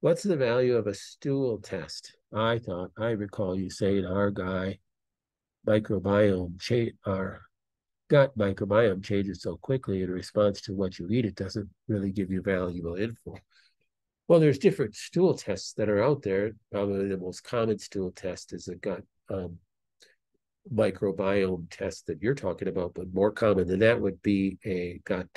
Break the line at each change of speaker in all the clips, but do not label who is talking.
What's the value of a stool test? I recall you saying our our gut microbiome changes so quickly in response to what you eat, it doesn't really give you valuable info. Well, there's different stool tests that are out there. Probably the most common stool test is a gut microbiome test that you're talking about, but more common than that would be a gut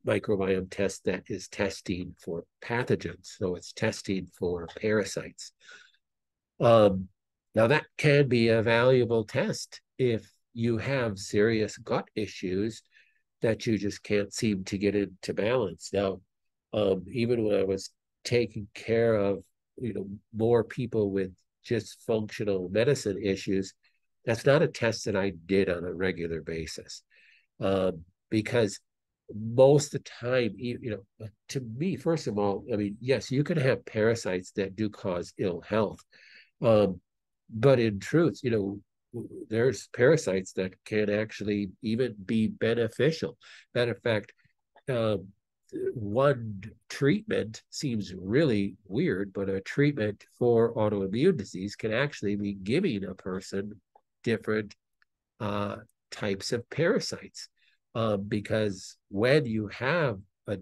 microbiome test that is testing for pathogens. So it's testing for parasites. Um, Now, that can be a valuable test if you have serious gut issues that you just can't seem to get into balance. Now, even when I was taking care of, more people with just functional medicine issues, that's not a test that I did on a regular basis, because most of the time, to me, first of all, I mean, yes, you can have parasites that do cause ill health, um, but in truth, there's parasites that can actually even be beneficial. Matter of fact, um, one treatment seems really weird, but a treatment for autoimmune disease can actually be giving a person different uh, types of parasites, because when you have a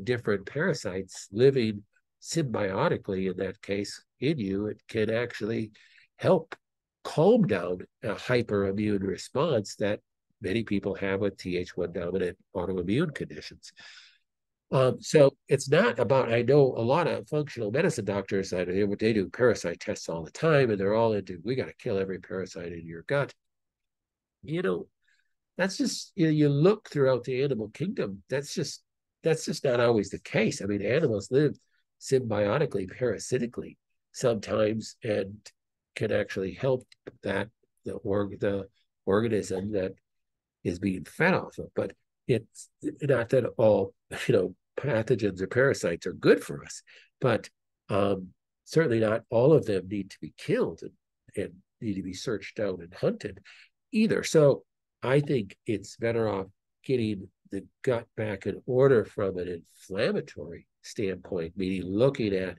different parasites living symbiotically in that case in you, it can actually help calm down a hyperimmune response that many people have with Th1 dominant autoimmune conditions. So it's not about, I know a lot of functional medicine doctors that they do parasite tests all the time, and they're all into, we got to kill every parasite in your gut. You know, that's just, you look throughout the animal kingdom. That's just not always the case. I mean, animals live symbiotically, parasitically sometimes, and can actually help that the organism that is being fed off of. But it's not that all pathogens or parasites are good for us, but certainly not all of them need to be killed and need to be searched out and hunted either. So I think it's better off getting the gut back in order from an inflammatory standpoint, meaning looking at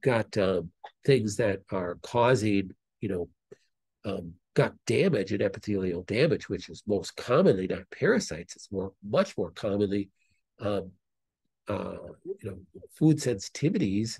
gut things that are causing, gut damage and epithelial damage, which is most commonly not parasites. It's much more commonly, um, uh, food sensitivities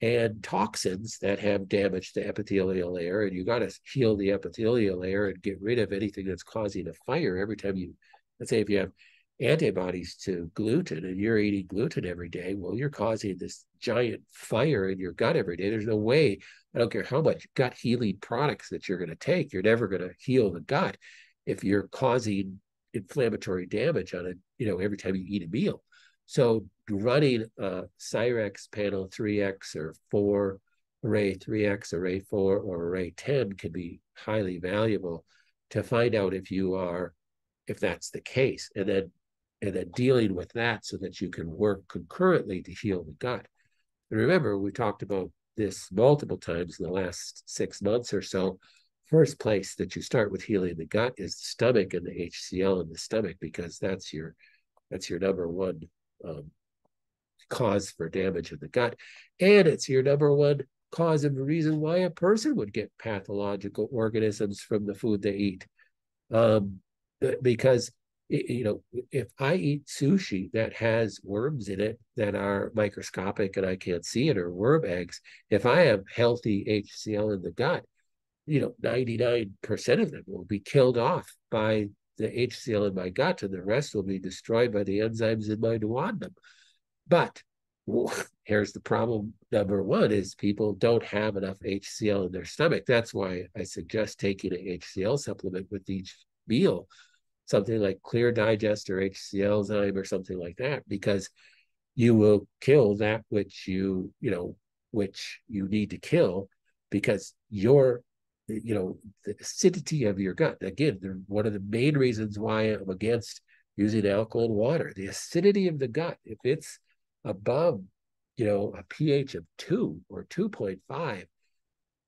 and toxins that have damaged the epithelial layer. And you got to heal the epithelial layer and get rid of anything that's causing a fire every time let's say if you have antibodies to gluten and you're eating gluten every day, well, you're causing this giant fire in your gut every day. There's no way, I don't care how much gut healing products that you're going to take, you're never going to heal the gut if you're causing inflammatory damage on it, every time you eat a meal. So running Cyrex panel 3X or 4, array 3X, array 4, or array 10 can be highly valuable to find out if that's the case, and then dealing with that so that you can work concurrently to heal the gut. And remember, we talked about this multiple times in the last 6 months or so. First place that you start with healing the gut is the stomach and the HCl in the stomach, because that's your number one um, cause for damage in the gut, and it's your number one cause of the reason why a person would get pathological organisms from the food they eat. Um, because if I eat sushi that has worms in it that are microscopic and I can't see it, or worm eggs, if I have healthy HCl in the gut, 99% of them will be killed off by the HCl in my gut, and the rest will be destroyed by the enzymes in my duodenum. But here's the problem. Number one is people don't have enough HCl in their stomach. That's why I suggest taking an HCl supplement with each meal, something like Clear Digest or HCl Zyme or something like that, because you will kill that which you need to kill, because the acidity of your gut. Again, one of the main reasons why I'm against using alkaline water, the acidity of the gut. If it's above, a pH of 2 or 2.5,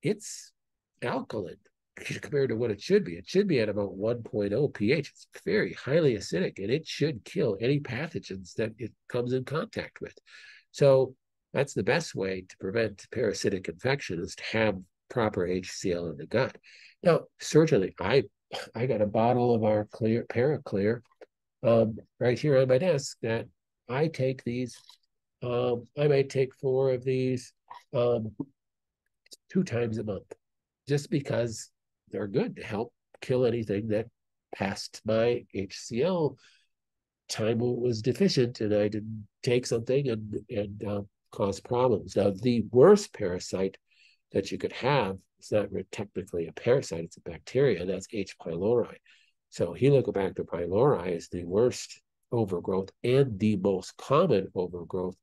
it's alkaline compared to what it should be. It should be at about 1.0 pH. It's very highly acidic, and it should kill any pathogens that it comes in contact with. So That's the best way to prevent parasitic infection is to have proper HCl in the gut. Now, certainly, I got a bottle of our clear Paraclear right here on my desk that I take these. I might take 4 of these um, 2 times a month, just because they're good to help kill anything that passed my HCl time was deficient, and I didn't take something and cause problems. Now, the worst parasite that you could have, it's not technically a parasite, it's a bacteria, and that's H. pylori. So Helicobacter pylori is the worst overgrowth and the most common overgrowth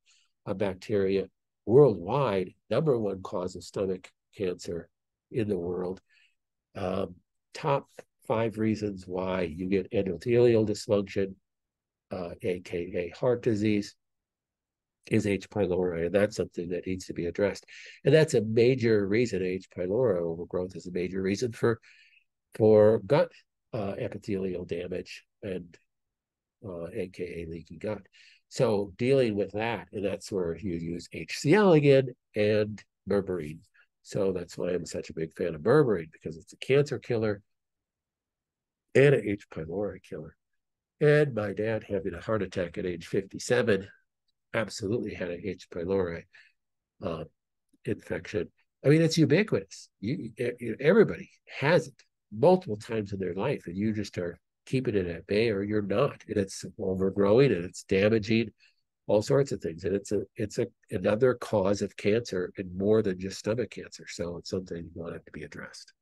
of bacteria worldwide. #1 cause of stomach cancer in the world. Top 5 reasons why you get endothelial dysfunction, aka heart disease, is H. pylori, and that's something that needs to be addressed. And that's a major reason. H. pylori overgrowth is a major reason for gut epithelial damage and aka leaky gut. So dealing with that, and that's where you use HCl again and berberine. So that's why I'm such a big fan of berberine, because it's a cancer killer and an H. pylori killer. And my dad, having a heart attack at age 57, absolutely had an H. pylori uh, infection. I mean, it's ubiquitous. Everybody has it multiple times in their life, and you just are keeping it at bay, or you're not. And it's overgrowing, and it's damaging all sorts of things. And it's another cause of cancer, and more than just stomach cancer. So it's something that will have to be addressed.